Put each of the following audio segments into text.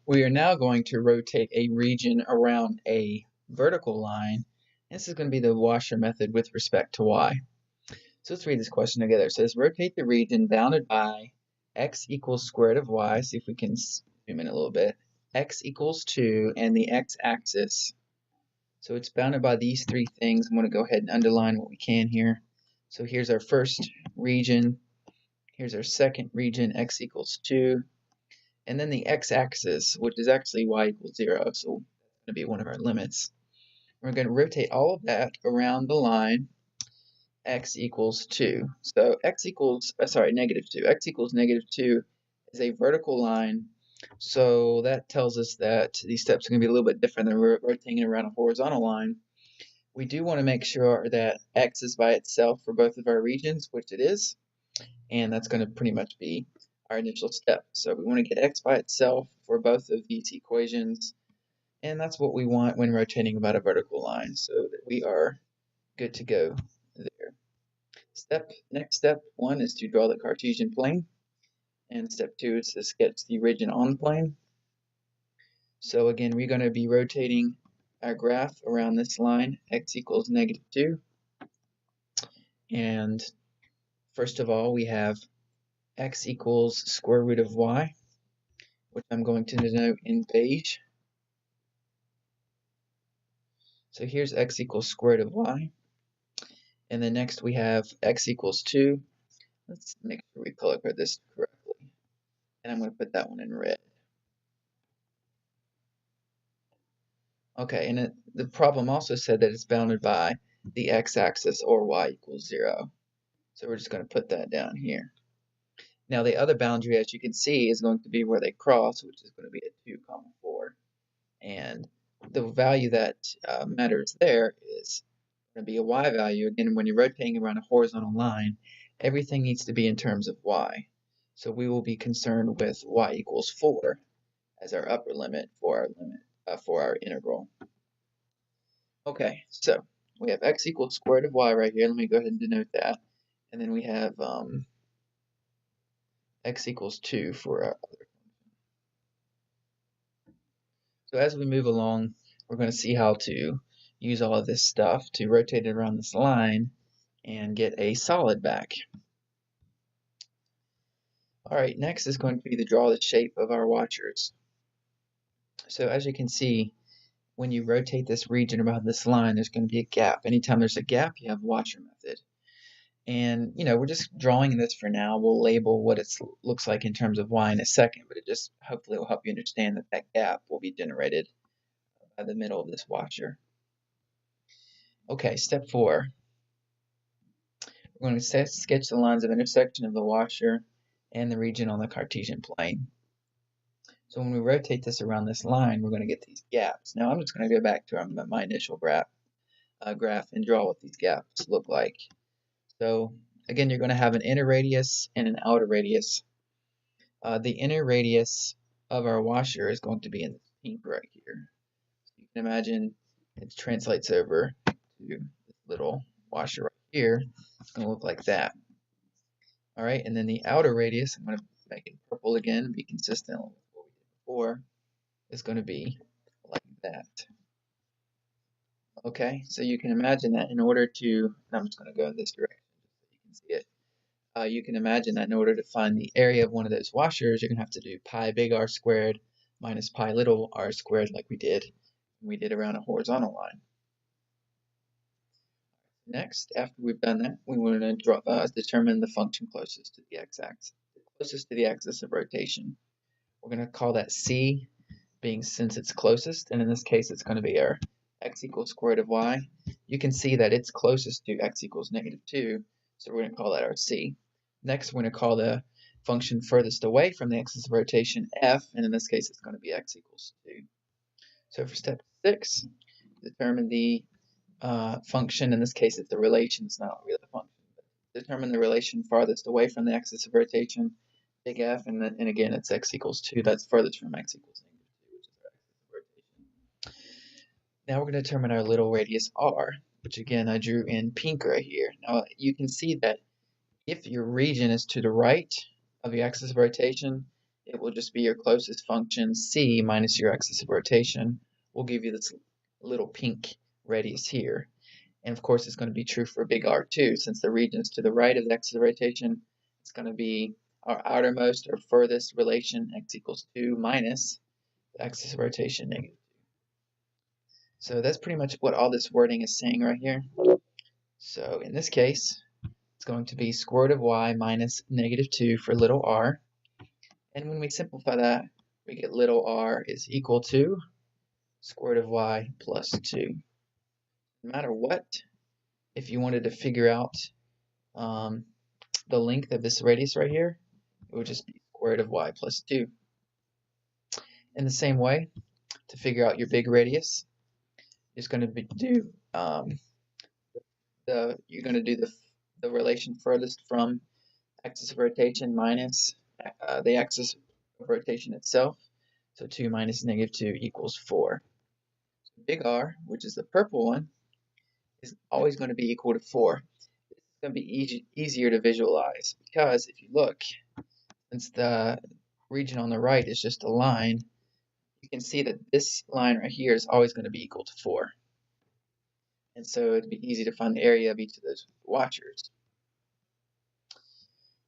We are now going to rotate a region around a vertical line. This is going to be the washer method with respect to y. So let's read this question together. It says, rotate the region bounded by x equals square root of y. See if we can zoom in a little bit. X equals 2 and the x-axis. So it's bounded by these three things. I'm going to go ahead and underline what we can here. So here's our first region. Here's our second region, x equals 2. And then the x-axis, which is actually y equals 0. So it's going to be one of our limits. We're going to rotate all of that around the line x equals 2. So negative 2. X equals negative 2 is a vertical line. So that tells us that these steps are going to be a little bit different than rotating around a horizontal line. We do want to make sure that x is by itself for both of our regions, which it is. And that's going to pretty much be our initial step. So we want to get x by itself for both of these equations. And that's what we want when rotating about a vertical line, so that we are good to go there. Next step 1 is to draw the Cartesian plane. And step 2 is to sketch the region on the plane. So again, we're going to be rotating our graph around this line, x equals negative 2. And first of all, we have x equals square root of y, which I'm going to denote in beige. So here's x equals square root of y. And then next we have x equals 2. Let's make sure we color code this correctly. And I'm going to put that one in red. Okay, and the problem also said that it's bounded by the x-axis or y equals 0. So we're just going to put that down here. Now the other boundary, as you can see, is going to be where they cross, which is going to be at 2, 4. And the value that matters there is going to be a y value. Again, when you're rotating around a horizontal line, everything needs to be in terms of y. So we will be concerned with y equals 4 as our upper limit for our integral. Okay, so we have x equals square root of y right here. Let me go ahead and denote that. And then we have x equals 2 for our other. So as we move along, we're going to see how to use all of this stuff to rotate it around this line and get a solid back. Alright, next is going to be to draw the shape of our washers. So as you can see, when you rotate this region around this line, there's going to be a gap. Anytime there's a gap, you have washer method. And, we're just drawing this for now. We'll label what it looks like in terms of y in a second, but it just hopefully will help you understand that that gap will be generated by the middle of this washer. Okay, step 4. We're going to sketch the lines of intersection of the washer and the region on the Cartesian plane. So when we rotate this around this line, we're going to get these gaps. Now I'm just going to go back to my initial graph and draw what these gaps look like. So again, you're going to have an inner radius and an outer radius. The inner radius of our washer is going to be in this pink right here. So you can imagine it translates over to this little washer right here. It's going to look like that. All right, and then the outer radius, I'm going to make it purple again, be consistent with what we did before, is going to be like that. Okay, so you can imagine that in order to, I'm just going to go in this direction so you can see it. You can imagine that in order to find the area of one of those washers, you're going to have to do pi big R squared minus pi little r squared like we did around a horizontal line. Next, after we've done that, we want to determine the function closest to the x-axis, closest to the axis of rotation. We're going to call that c, since it's closest, and in this case it's going to be our x equals square root of y. You can see that it's closest to x equals negative 2, so we're going to call that our c. Next, we're going to call the function furthest away from the axis of rotation f, and in this case it's going to be x equals 2. So for step 6, determine the function. In this case it's the relation, it's not really a function. But determine the relation farthest away from the axis of rotation, big F, and again it's x equals 2. That's furthest from x equals negative 2, which is our axis of rotation. Now we're going to determine our little radius r, which again I drew in pink right here. Now you can see that if your region is to the right of the axis of rotation, it will just be your closest function, c minus your axis of rotation, will give you this little pink radius here. And of course, it's going to be true for big R too, since the region is to the right of the axis of rotation. It's going to be our outermost or furthest relation, x equals 2 minus the axis of rotation, -2. So that's pretty much what all this wording is saying right here. So in this case, it's going to be square root of y minus -2 for little r. And when we simplify that, we get little r is equal to square root of y plus 2. No matter what, if you wanted to figure out the length of this radius right here, it would just be square root of y plus 2. In the same way, to figure out your big radius, you're going to do the relation furthest from axis of rotation minus the axis of rotation itself. So 2 minus -2 equals 4. So big R, which is the purple one, is always going to be equal to 4. It's going to be easier to visualize because if you look, since the region on the right is just a line, you can see that this line right here is always going to be equal to 4. And so it'd be easy to find the area of each of those washers.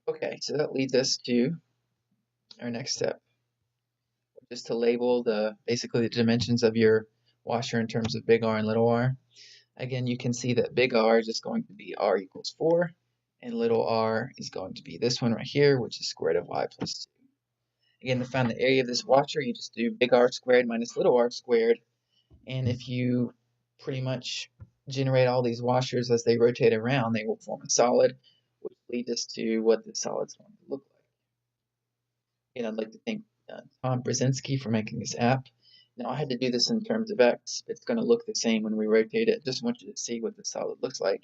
Okay, so that leads us to our next step, just to label basically the dimensions of your washer in terms of big R and little r. Again, you can see that big R is just going to be r equals 4, and little r is going to be this one right here, which is square root of y plus 2. Again, to find the area of this washer, you just do big R squared minus little r squared, and if you pretty much generate all these washers as they rotate around, they will form a solid, which leads us to what the solid's going to look like. And I'd like to thank Tom Brzezinski for making this app. Now I had to do this in terms of x, but it's going to look the same when we rotate it. Just want you to see what the solid looks like.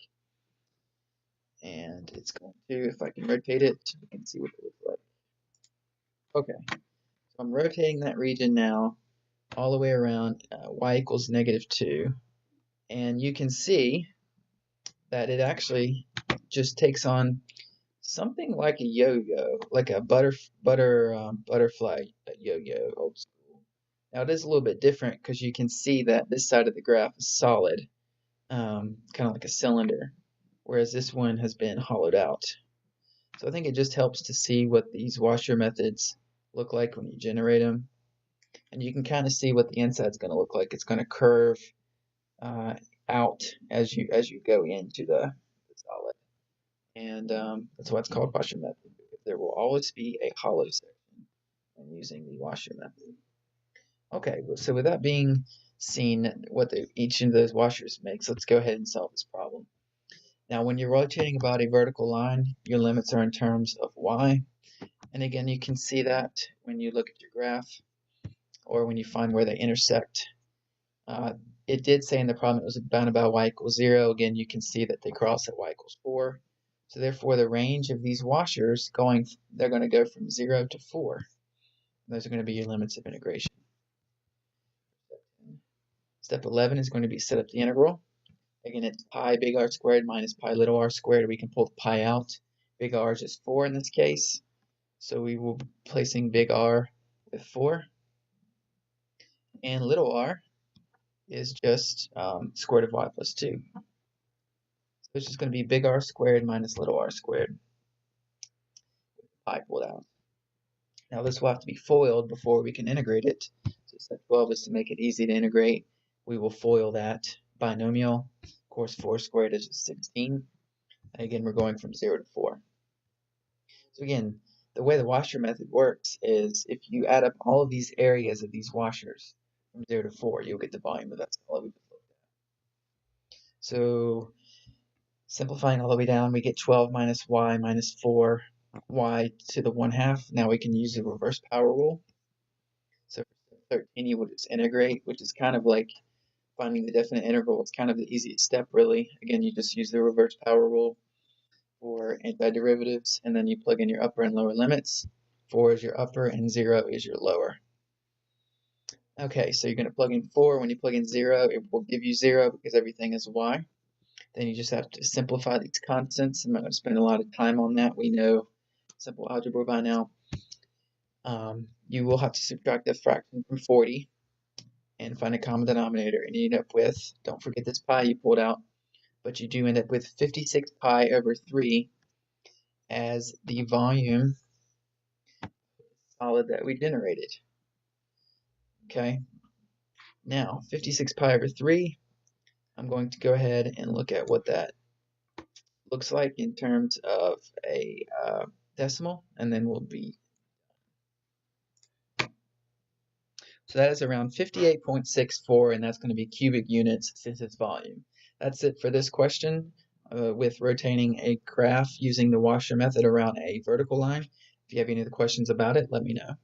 And it's going to, if I can rotate it, we can see what it looks like. Okay, so I'm rotating that region now all the way around y equals -2. And you can see that it actually just takes on something like a yo-yo, like a butterfly yo-yo, old school. Now it is a little bit different because you can see that this side of the graph is solid, kind of like a cylinder, whereas this one has been hollowed out. So I think it just helps to see what these washer methods look like when you generate them. And you can kind of see what the inside is going to look like. It's going to curve out as you go into the solid. And that's why it's called washer method, because there will always be a hollow section when using the washer method. Okay, so with that being seen, what each of those washers makes, let's go ahead and solve this problem. Now, when you're rotating about a vertical line, your limits are in terms of y. And again, you can see that when you look at your graph or when you find where they intersect. It did say in the problem it was bounded by y equals 0. Again, you can see that they cross at y equals 4. So therefore, the range of these washers they're going to go from 0 to 4. Those are going to be your limits of integration. Step 11 is going to be set up the integral. Again, it's pi big R squared minus pi little r squared. We can pull the pi out. Big R is just 4 in this case. So we will be placing big R with 4. And little r is just square root of y plus 2. So it's just going to be big R squared minus little r squared. Pi pulled out. Now this will have to be FOILed before we can integrate it. So step 12 is to make it easy to integrate. We will FOIL that binomial. Of course, 4 squared is just 16. And again, we're going from 0 to 4. So again, the way the washer method works is if you add up all of these areas of these washers from 0 to 4, you'll get the volume of that solid we just looked at. So simplifying all the way down, we get 12 minus y minus 4 y to the 1/2. Now we can use the reverse power rule. So for 13, you will just integrate, which is kind of like finding the definite integral. It's kind of the easiest step, really. Again, you just use the reverse power rule for antiderivatives, and then you plug in your upper and lower limits. 4 is your upper, and 0 is your lower. Okay, so you're going to plug in 4. When you plug in 0, it will give you 0 because everything is y. Then you just have to simplify these constants. I'm not going to spend a lot of time on that. We know simple algebra by now. You will have to subtract the fraction from 40 and find a common denominator, and you end up with, don't forget this pi you pulled out, but you do end up with 56 pi over 3 as the volume solid that we generated. Okay, now 56 pi over 3, I'm going to go ahead and look at what that looks like in terms of a decimal, and then we'll be. So that is around 58.64, and that's going to be cubic units since it's volume. That's it for this question with rotating a graph using the washer method around a vertical line. If you have any other questions about it, let me know.